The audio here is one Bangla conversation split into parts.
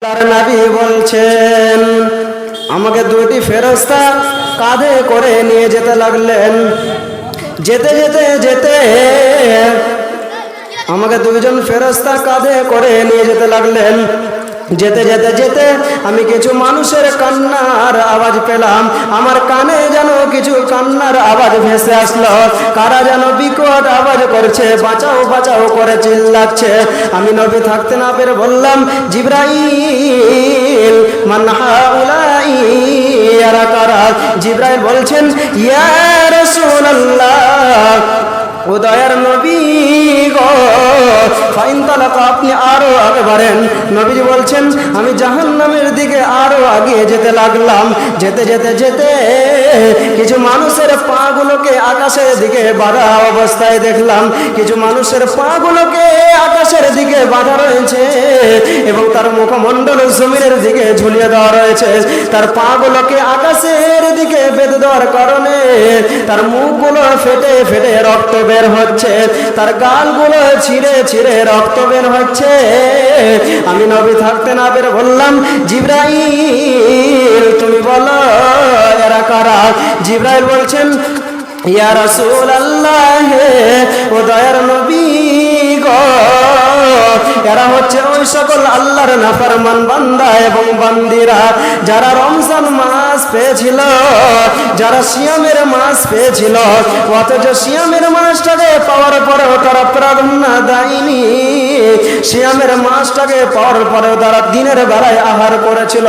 তার নবী বলছেন, আমাকে দুটি ফেরেশতা কাঁধে করে নিয়ে যেতে লাগলেন। যেতে যেতে যেতে আমাকে দুইজন ফেরেশতা কাঁধে করে নিয়ে যেতে লাগলেন। যেতে যেতে যেতে আমি কিছু মানুষের কান্নার আওয়াজ পেলাম। আমার কানে যেন কিছু কান্নার আওয়াজ ভেসে আসলো। কারা যেন বিকট আওয়াজ করছে, বাঁচাও বাঁচাও করে চিল্লাচ্ছে। আমি নবী থাকতে না পেরে বললাম, জিবরাইল মান হাউলাই, এরা কারা? জিবরাইল বলছেন, ইয়া রাসূলুল্লাহ, ও দয়ার নবী গো, ফাইন তালাকা, আপনি আরো আগে বাড়েন। নবীজি বলছেন, আমি জাহান্নামের দিকে আরো আগিয়ে যেতে লাগলাম। যেতে যেতে যেতে কিছু মানুষের পাগুলোকে আকাশের দিকে বাঁধা অবস্থায় দেখলাম। কিছু মানুষের পাগুলোকে আকাশের দিকে বাঁধা রয়েছে এবং তার মুখমণ্ডল জমিনের দিকে ঝুলিয়ে দেওয়া রয়েছে। তার পাগুলোকে আকাশের দিকে বেঁধে দেওয়ার কারণে তার মুখগুলো ফেটে ফেটে রক্ত বের হচ্ছে, তার গালগুলো ছিঁড়ে ছিঁড়ে রক্ত বের হচ্ছে। আমি নবী থাকতে না পেরে বললাম, জিবরাইল তুমি বলো এরা কারা? জিবরাইল বলছেন, ইয়া রাসূলুল্লাহ, ও দয়ার নবী গো, এরা হচ্ছে ওই সকল আল্লাহর নাফরমান বান্দা এবং বান্দিরা যারা রমজান মাস পেয়েছিল, যারা সিয়ামের মাস পেয়েছিল, অথচ সিয়ামের মাসটাকে পাওয়ার পরেও তারা প্রাধান্য দেয়নি। সিয়ামের মাসটাকে পাওয়ার পরেও তারা দিনের বেলায় আহার করেছিল।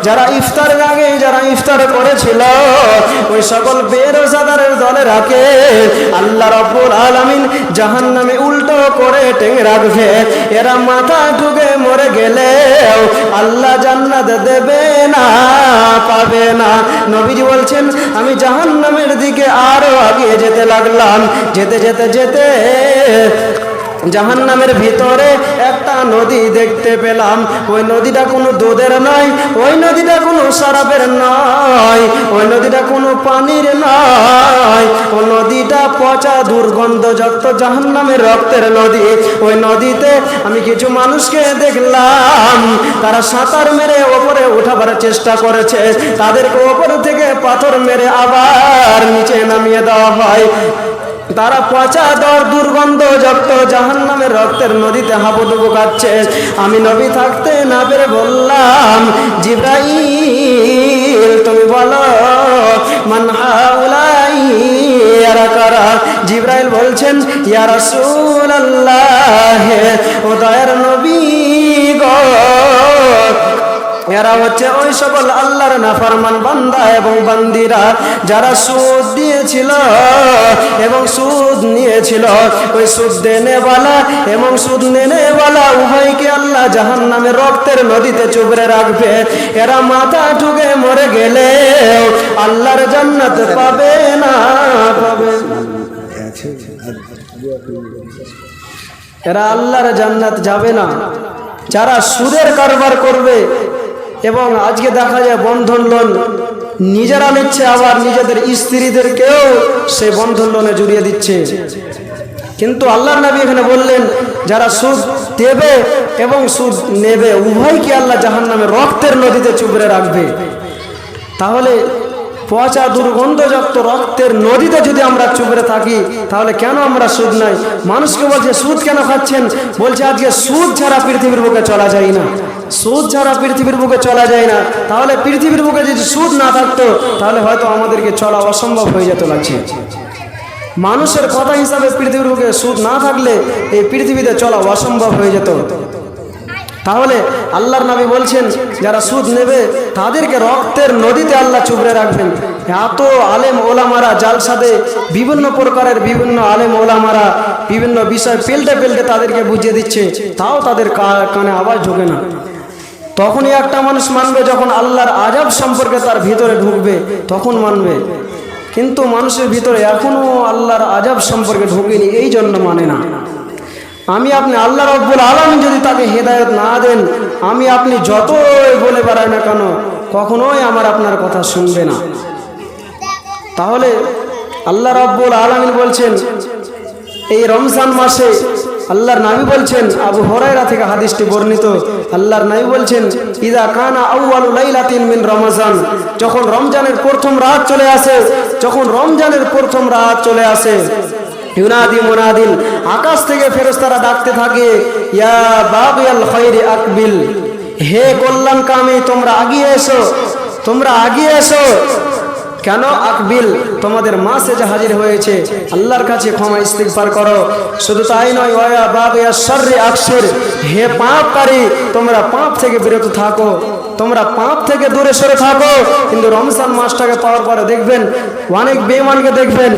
যারা ইফতারের আগে যারা ইফতার করেছিল, ওই সকল বেরোজাদারের দলেরাকে আল্লাহ রাব্বুল আলামিন জাহান্নামে উল্টো করে টেনে রাখবে। এরা মাথা ঢুকে মরে গেলেও আল্লাহ জান্নাত দেবে না, পাবে না। নবীজি বলছেন, আমি জাহান্নামের দিকে আরো আগিয়ে যেতে লাগলাম। যেতে যেতে যেতে জাহান্নামের ভিতরে একটা নদী দেখতে পেলাম। ওই নদীটা কোনো দুধের নয়, ওই নদীটা কোনো শরাবের নয়, ওই নদীটা কোনো পানির নয়, ওই নদীটা পচা দুর্গন্ধযুক্ত জাহান্নামের রক্তের নদী। ওই নদীতে আমি কিছু মানুষকে দেখলাম, তারা সাঁতার মেরে ওপরে উঠাবার চেষ্টা করেছে। তাদেরকে ওপর থেকে পাথর মেরে আবার নিচে নামিয়ে দেওয়া হয়। তারা পচা দুর্গন্ধযুক্ত জাহান্নামের রক্তের নদীতে হাবুডুবু খাচ্ছে। আমি নবী থাকতে না পেরে বললাম, জিবরাইল তুমি বলো মান হাউলাই, এরা কারা? জিবরাইল বলছেন, ইয়া রাসূলুল্লাহ, ও দয়ার নবী গো, এরা হচ্ছে ওই সকল আল্লাহর নাফরমান বান্দা এবং বান্দিরা যারা সুদ দিয়েছিল এবং সুদ নিয়েছিল। ওই সুদ দেনেওয়ালা এবং সুদ নেনেওয়ালা উভয়কে আল্লাহ জাহান্নামের রক্তের নদীতে চুবড়ে রাখবে। এরা মাথা ঠুকে মরে গেলে আল্লাহর জান্নাত পাবে না, পাবে না। এরা আল্লাহর জান্নাত যাবে না। যারা সুদের কারবার করবে এবং আজকে দেখা যায় বন্ধন লোন নিজেরা নিচ্ছে, আবার নিজেদের স্ত্রীদেরকেও সে বন্ধন লোনে জড়িয়ে দিচ্ছে। কিন্তু আল্লাহর নবী এখানে বললেন, যারা সুদ দেবে এবং সুদ নেবে উভয়কে আল্লাহ জাহান্নামের রক্তের নদীতে চুবড়ে রাখবে। তাহলে পচা দুর্গন্ধযুক্ত রক্তের নদীতে যদি আমরা চুবড়ে থাকি, তাহলে কেন আমরা সুদ নাই? মানুষকে বলছে সুদ কেন খাচ্ছেন? বলছে আজকে সুদ ছাড়া পৃথিবীর বুকে চলা যায় না, সুদ ছাড়া পৃথিবীর বুকে চলা যায় না। তাহলে পৃথিবীর বুকে যদি সুদ না থাকতো, তাহলে হয়তো আমাদেরকে চলা অসম্ভব হয়ে যেত লাগছে। মানুষের কথা হিসাবে পৃথিবীর বুকে সুদ না থাকলে এই পৃথিবীতে চলা অসম্ভব হয়ে যেত। তাহলে আল্লাহর নবী বলছেন, যারা সুদ নেবে তাদেরকে রক্তের নদীতে আল্লাহ চুবড়ে রাখবেন। এত আলেম ওলামারা জালসাদে বিভিন্ন প্রকারের বিভিন্ন আলেম ওলামারা বিভিন্ন বিষয় পেল্টে পেল্টে তাদেরকে বুঝিয়ে দিচ্ছে, তাও তাদের কানে আওয়াজ ঢোকে না। তখনই একটা মানুষ মানবে যখন আল্লাহর আযাব সম্পর্কে তার ভিতরে ঢুকবে, তখন মানবে। কিন্তু মানুষের ভিতরে এখনো আল্লাহর আযাব সম্পর্কে ঢুকেনি, এই জন্য মানে না। আমি আপনি আল্লাহ রাব্বুল আলামিন যদি তাকে হেদায়েত না দেন, আমি আপনি যতই বলে বেড়াই না কেন, কখনোই আমার আপনার কথা শুনবে না। তাহলে আল্লাহ রাব্বুল আলামিন বলছেন, এই রমজান মাসে আল্লাহর নবী বলছেন, আবু হুরায়রা থেকে হাদিসটি বর্ণিত, আল্লাহর নবী বলছেন, ইদা কানা আউয়ালু লাইলাতিন মিন রমাজান, যখন রমজানের প্রথম রাত চলে আসে, যখন রমজানের প্রথম রাত চলে আসে, ইউনাদি মুনাদিন, আকাশ থেকে ফেরেশতারা ডাকতে থাকে, ইয়া বাগিয়াল খায়রি আকবিল, হে কল্যাণকামী তোমরা আগিয়ে এসো, তোমরা আগিয়ে এসো। কেন? আকবিল, তোমাদের মাস এসে হাজির হয়েছে, আল্লাহর কাছে ক্ষমা ইস্তিগফার করো। শুধু তাই নয়, ওয়া বাগিয়া শাররি আকসির, হে পাপকারী তোমরা পাপ থেকে বিরত থাকো, তোমরা পাপ থেকে দূরে সরে থাকো। কিন্তু রমজান মাসটাকে পাওয়ার পরে দেখবেন অনেক বেঈমানকে দেখবেন